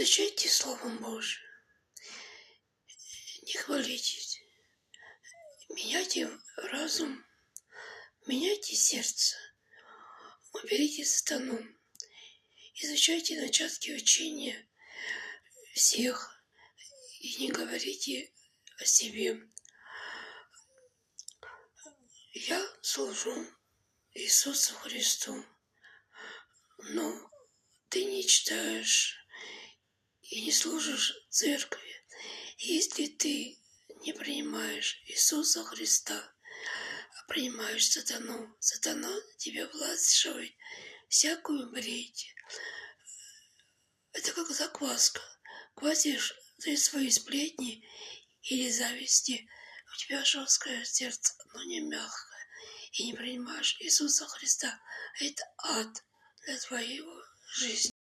Изучайте Слово Божие, не хвалитесь, меняйте разум, меняйте сердце, уберите сатану, изучайте начатки учения всех и не говорите о себе. Я служу Иисусу Христу, но ты не читаешь и не служишь церкви. Если ты не принимаешь Иисуса Христа, а принимаешь сатану, сатана тебе властвует всякую бредь. Это как закваска. Квасишь ты свои сплетни или зависти, у тебя жесткое сердце, но не мягкое, и не принимаешь Иисуса Христа. Это ад для твоего жизни.